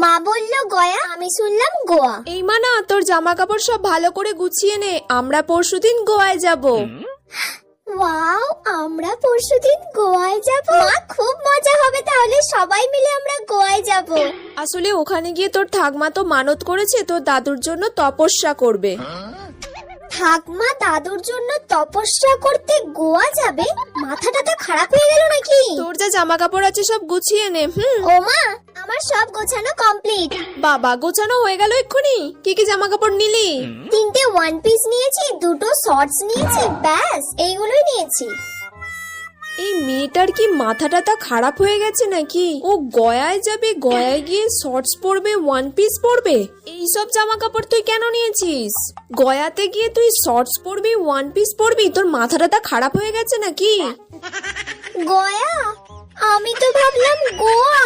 মা বললো গয়া, আমি শুনলাম গোয়া। এই মানা, তোর জামা কাপড় সব ভালো করে গুছিয়ে নে, আমরা পরশুদিন গোয়ায় যাব। ওয়াও, আমরা পরশুদিন গোয়ায় যাব। মা, খুব মজা হবে তাহলে, সবাই মিলে আমরা গোয়ায় যাব। আসলে ওখানে গিয়ে তোর ঠাকমা তো মানত করেছে তোর দাদুর জন্য তপস্যা করবে। ঠাকমা দাদুর জন্য তপস্যা করতে গোয়া যাবে? মাথাটা তো খারাপ হয়ে গেল নাকি? তোর যা জামা কাপড় আছে সব গুছিয়ে নে। ও মা, আমার সব গোছানো কমপ্লিট। বাবা, গোছানো হয়ে গেল এক্ষুনি? কি কি জামা কাপড় নিলি? 3টে ওয়ান পিস নিয়েছি, 2টো শর্টস নিয়েছি, ব্যাস এইগুলোই নিয়েছি। এই মেয়েটার কি মাথাটা তা খারাপ হয়ে গেছে নাকি? ও গয়ায় যাবে, গয়ায় গিয়ে শর্টস পরবে, ওয়ান পিস পরবে। এই সব জামা কাপড় তুই কেন নিয়েছিস? গয়াতে গিয়ে তুই শর্টস পরবি, ওয়ান পিস পরবি? তোর মাথাটা তা খারাপ হয়ে গেছে নাকি? গয়া? আমি তো ভাবলাম গোয়া।